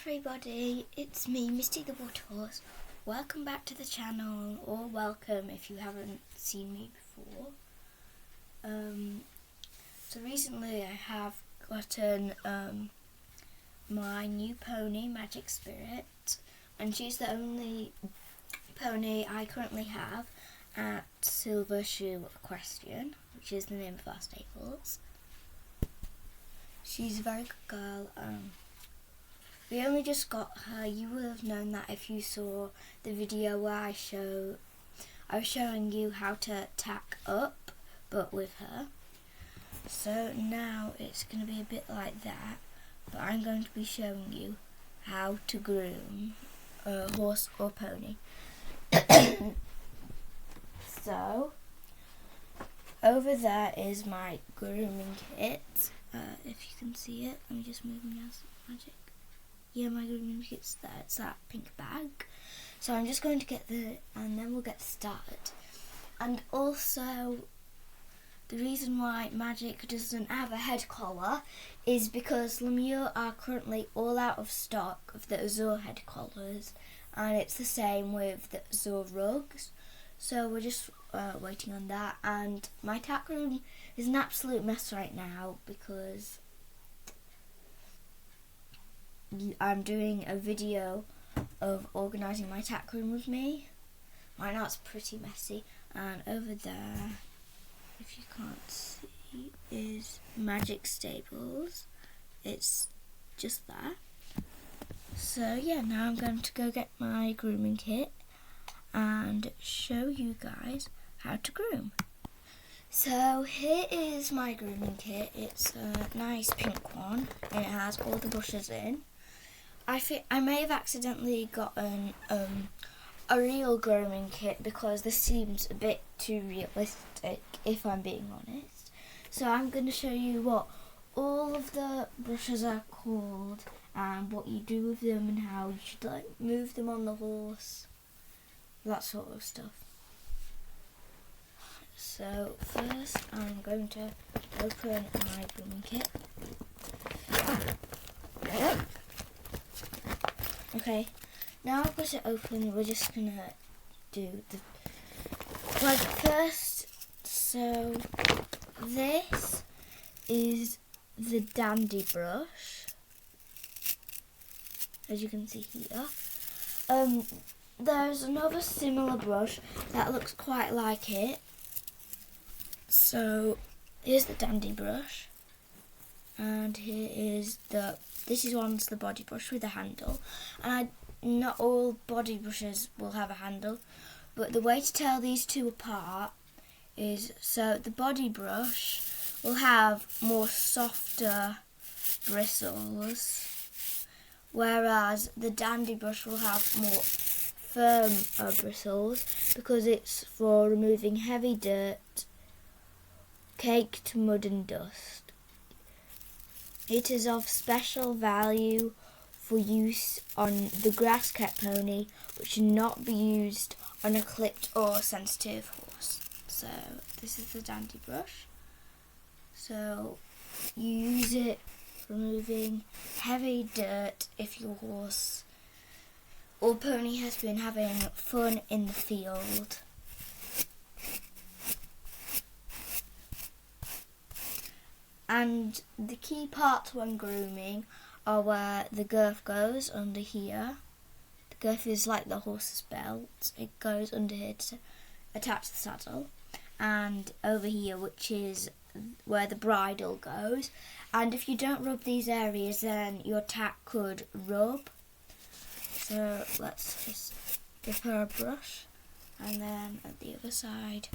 everybody, it's me, Misty the Water Horse. Welcome back to the channel, or welcome if you haven't seen me before. So recently I have gotten my new pony, Magic Spirit, and she's the only pony I currently have at Silver Wood-Equestrian, which is the name of our stables. She's a very good girl. We only just got her. You will have known that if you saw the video where I was showing you how to tack up, but with her. So now it's going to be a bit like that, but I'm going to be showing you how to groom a horse or pony. So over there is my grooming kit. If you can see it, let me just move my magic. Yeah, my grooming kit's there. It's that pink bag. So I'm just going to get and then we'll get started. And also, the reason why Magic doesn't have a head collar is because Lemieux are currently all out of stock of the Azure head collars, and it's the same with the Azure rugs. So we're just waiting on that. And my tack room is an absolute mess right now because I'm doing a video of organising my tack room with me. Right now it's pretty messy, and over there, if you can't see, is Magic Stables. It's just there. So yeah, now I'm going to go get my grooming kit and show you guys how to groom. So here is my grooming kit. It's a nice pink one and it has all the brushes in. I may have accidentally gotten a real grooming kit because this seems a bit too realistic, if I'm being honest. So I'm going to show you what all of the brushes are called and what you do with them and how you should move them on the horse, that sort of stuff. So first I'm going to open my grooming kit. Okay, now I've got it open, we're just gonna do first. So this is the dandy brush, as you can see here. There's another similar brush that looks quite like it. So here's the dandy brush, and here is this one's the body brush with a handle. And not all body brushes will have a handle, but the way to tell these two apart is, so the body brush will have more softer bristles, whereas the dandy brush will have more firm bristles because it's for removing heavy dirt, caked mud and dust. It is of special value for use on the grass-kept pony, which should not be used on a clipped or sensitive horse. So this is the dandy brush. So you use it for removing heavy dirt if your horse or pony has been having fun in the field. And the key parts when grooming are where the girth goes under here. The girth is like the horse's belt. It goes under here to attach the saddle. And over here, which is where the bridle goes. And if you don't rub these areas, then your tack could rub. So let's just give her a brush. And then at the other side.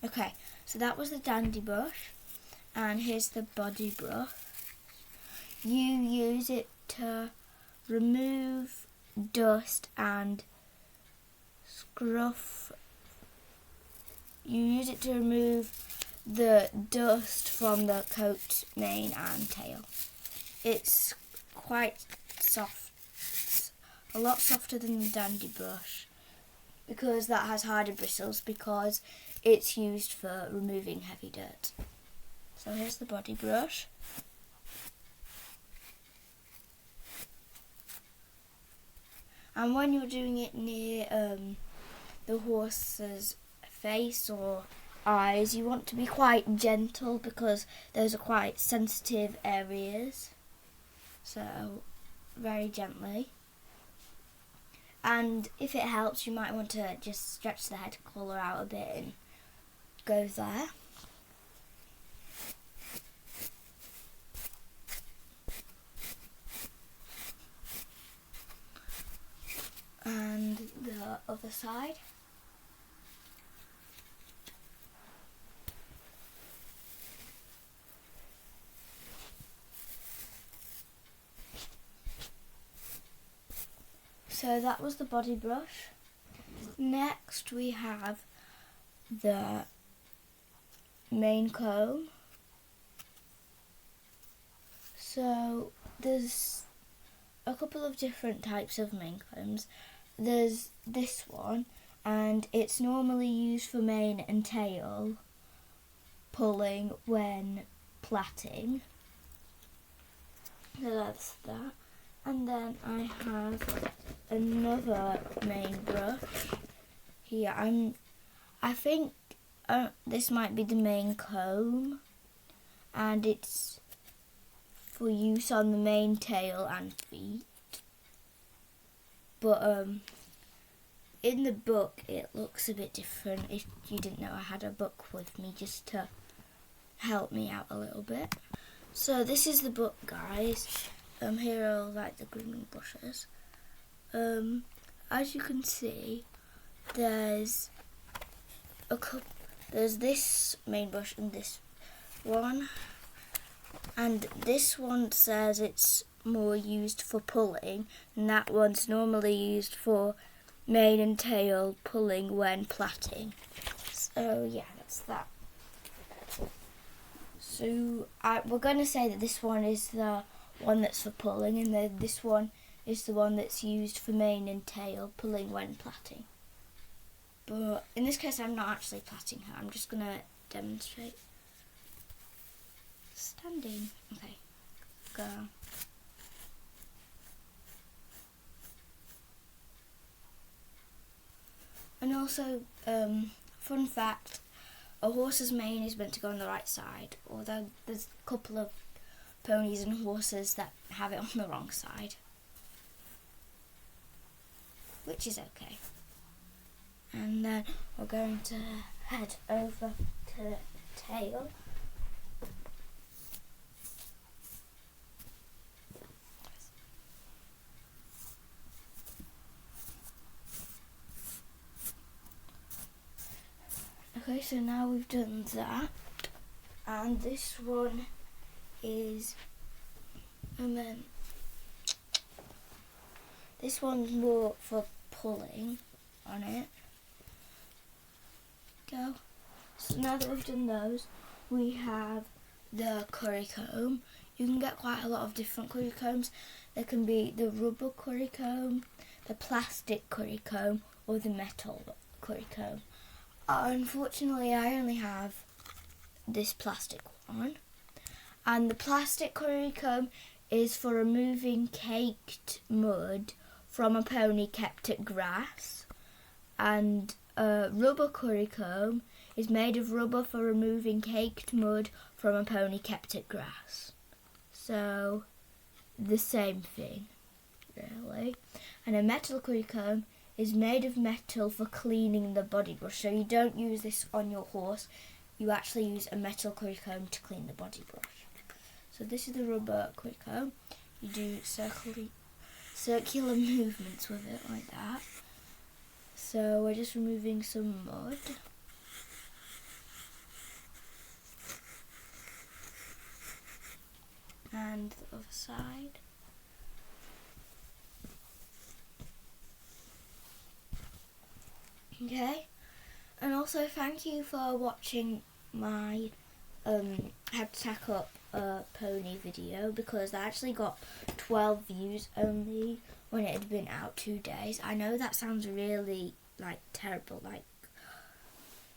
Okay, so that was the dandy brush, and here's the body brush. You use it to remove dust and scruff. You use it to remove the dust from the coat, mane and tail. It's quite soft, a lot softer than the dandy brush, because that has harder bristles, because it's used for removing heavy dirt. So here's the body brush. And when you're doing it near the horse's face or eyes, you want to be quite gentle because those are quite sensitive areas. So very gently. And if it helps, you might want to just stretch the head colour out a bit and go there. And the other side. So that was the body brush. Next we have the mane comb. So there's a couple of different types of mane combs. There's this one, and it's normally used for mane and tail pulling when plaiting. So that's that. And then I have another mane brush here. I think this might be the mane comb, and it's for use on the mane, tail and feet. But in the book it looks a bit different. If you didn't know, I had a book with me just to help me out a little bit. So this is the book, guys. Here are all like the grooming brushes. As you can see, there's this mane brush and this one, and this one says it's more used for pulling, and that one's normally used for mane and tail pulling when plaiting. So yeah, that's that. So we're going to say that this one is the one that's for pulling, and then this one is the one that's used for mane and tail pulling when plaiting. But in this case I'm not actually plaiting her, I'm just going to demonstrate. Standing. Okay, go. And also, fun fact, a horse's mane is meant to go on the right side, although there's a couple of ponies and horses that have it on the wrong side, which is okay. And then we're going to head over to the tail. Okay, so now we've done that, and this one is, and then this one's more for pulling on it. Go. So now that we've done those, we have the curry comb. You can get quite a lot of different curry combs. There can be the rubber curry comb, the plastic curry comb, or the metal curry comb. Unfortunately, I only have this plastic one. And the plastic curry comb is for removing caked mud from a pony kept at grass. And a rubber curry comb is made of rubber for removing caked mud from a pony kept at grass. So, the same thing, really. And a metal curry comb is made of metal for cleaning the body brush. So you don't use this on your horse, you actually use a metal curry comb to clean the body brush. So this is the rubber curry comb. You do circular movements with it like that. So we're just removing some mud. And the other side. Okay, and also thank you for watching my how to tack up a pony video, because I actually got 12 views only when it had been out 2 days. I know that sounds really like terrible, like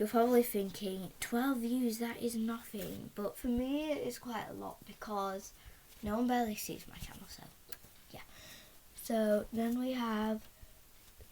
You're probably thinking 12 views, that is nothing, but for me it is quite a lot because no one barely sees my channel, so yeah. So then we have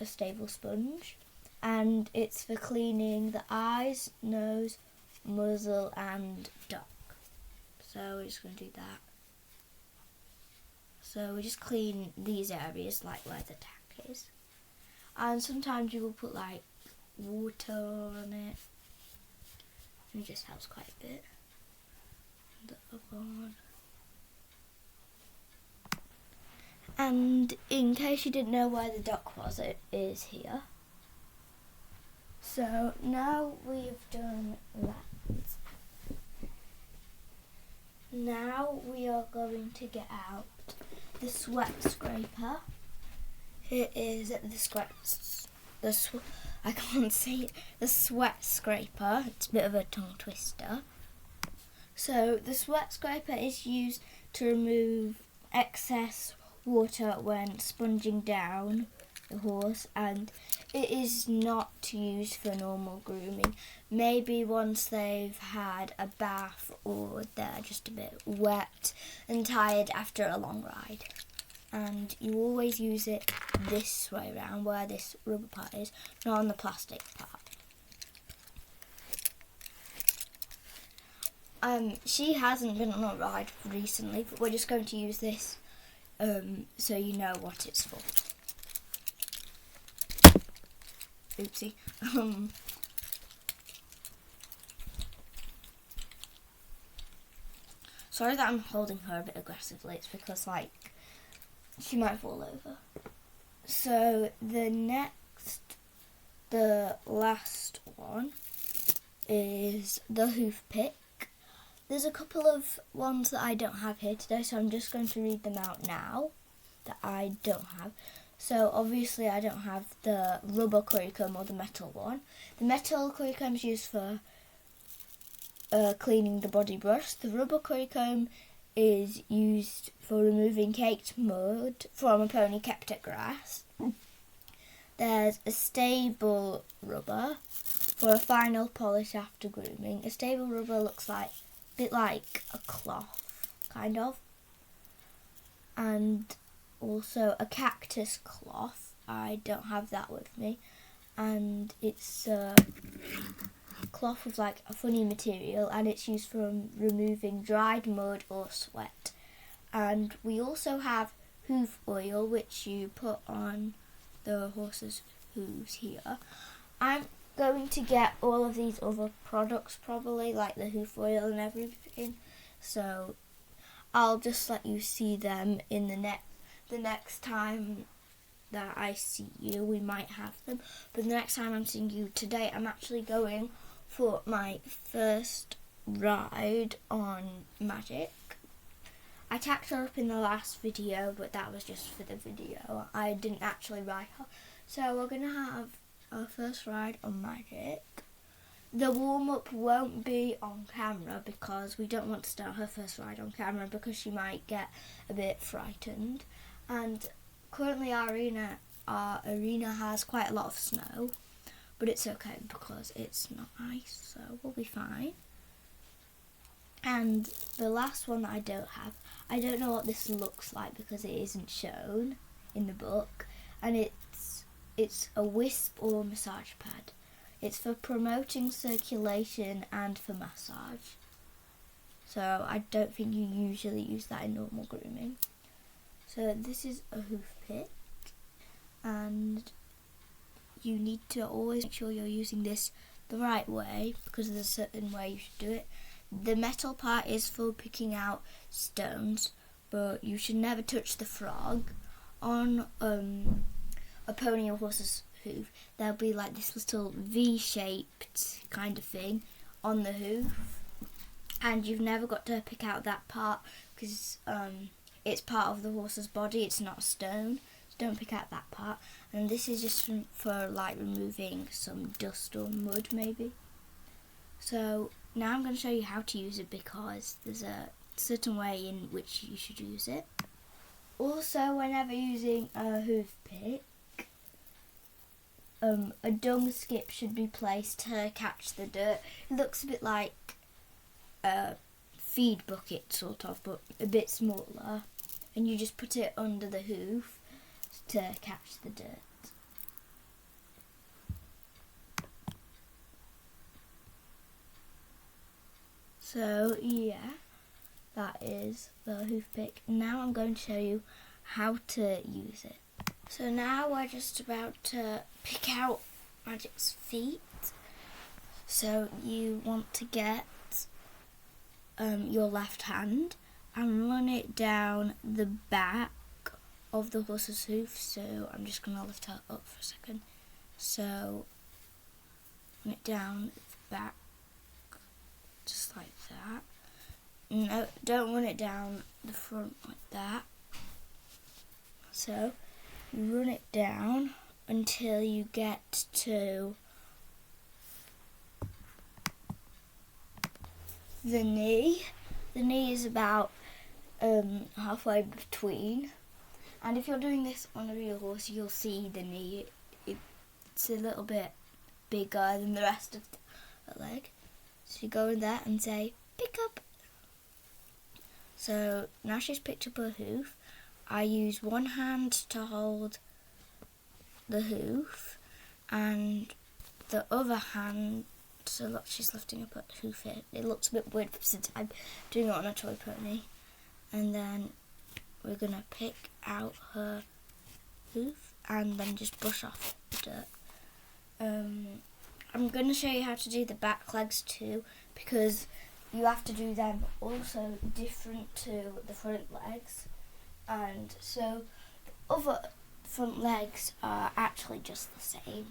a stable sponge, and it's for cleaning the eyes, nose, muzzle and duck. So we're just going to do that. So we just clean these areas like where the tack is. And sometimes you will put like water on it. And it just helps quite a bit. The other one. And in case you didn't know where the duck was, it is here. So now we've done that. Now we are going to get out the sweat scraper. Here is I can't see it. The sweat scraper. It's a bit of a tongue twister. So the sweat scraper is used to remove excess water when sponging down the horse, and it is not used for normal grooming. Maybe once they've had a bath or they're just a bit wet and tired after a long ride. And you always use it this way around, where this rubber part is, not on the plastic part. She hasn't been on a ride recently, but we're just going to use this so you know what it's for. Oopsie. Sorry that I'm holding her a bit aggressively. It's because, like, she might fall over. So the last one is the hoof pick. There's a couple of ones that I don't have here today, so I'm just going to read them out now that I don't have. So obviously I don't have the rubber currycomb or the metal one. The metal currycomb is used for cleaning the body brush. The rubber currycomb is used for removing caked mud from a pony kept at grass. There's a stable rubber for a final polish after grooming. A stable rubber looks like a bit like a cloth, kind of. And also a cactus cloth. I don't have that with me. And it's a cloth with like a funny material, and it's used for removing dried mud or sweat. And we also have hoof oil, which you put on the horse's hooves here. I'm going to get all of these other products probably, like the hoof oil and everything. So I'll just let you see them in the next time that I see you. We might have them, but the next time I'm seeing you, today I'm actually going for my first ride on Magic. I tacked her up in the last video, but that was just for the video. I didn't actually ride her. So we're going to have our first ride on Magic. The warm-up won't be on camera because we don't want to start her first ride on camera because she might get a bit frightened. And currently our arena has quite a lot of snow, but it's okay because it's not ice, so we'll be fine. And the last one that I don't have, I don't know what this looks like because it isn't shown in the book, and it's a wisp or massage pad. It's for promoting circulation and for massage. So I don't think you usually use that in normal grooming. So this is a hoof pick, and you need to always make sure you're using this the right way because there's a certain way you should do it. The metal part is for picking out stones, but you should never touch the frog. On a pony or horse's hoof, there'll be like this little V-shaped kind of thing on the hoof, and you've never got to pick out that part because it's part of the horse's body, it's not a stone, so don't pick out that part. And this is just for like removing some dust or mud maybe. So now I'm going to show you how to use it because there's a certain way in which you should use it. Also, whenever using a hoof pick, a dung skip should be placed to catch the dirt. It looks a bit like a feed bucket sort of, but a bit smaller, and you just put it under the hoof to catch the dirt. So yeah, that is the hoof pick. Now I'm going to show you how to use it. So now we're just about to pick out Magic's feet. So you want to get your left hand and run it down the back of the horse's hoof. So I'm just going to lift her up for a second. So run it down the back, just like that. No, don't run it down the front like that. So you run it down until you get to the knee. The knee is about halfway between, and if you're doing this on a real horse, you'll see the knee. It's a little bit bigger than the rest of the leg. So you go in there and say, pick up. So now she's picked up her hoof. I use one hand to hold the hoof and the other hand, so look, she's lifting up her hoof here. It looks a bit weird since I'm doing it on a toy pony. And then we're going to pick out her hoof and then just brush off the dirt. I'm going to show you how to do the back legs too, because you have to do them also different to the front legs. And so the other front legs are actually just the same.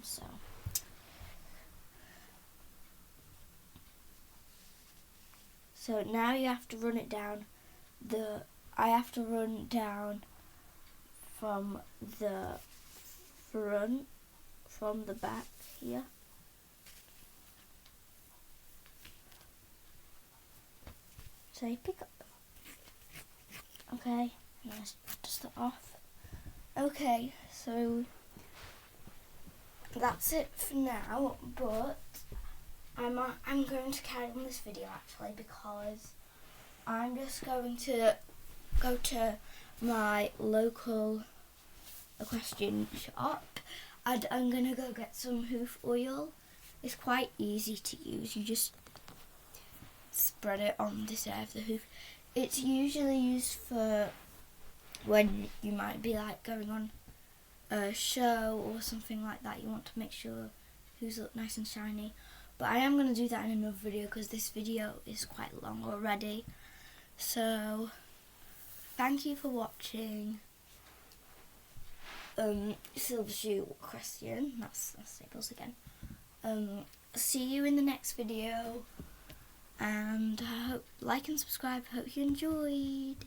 So now you have to run it down. I have to run down from the front, from the back here. So you pick up. Okay, let's dust it off. Okay, so that's it for now, but I'm going to carry on this video actually, because I'm just going to go to my local equestrian shop and I'm going to go get some hoof oil. It's quite easy to use. You just spread it on this area of the hoof. It's usually used for when you might be like going on a show or something like that. You want to make sure hooves look nice and shiny. But I am going to do that in another video because this video is quite long already. So thank you for watching Silver Shoe Equestrian. That's Staples again. See you in the next video, and I hope like and subscribe. Hope you enjoyed.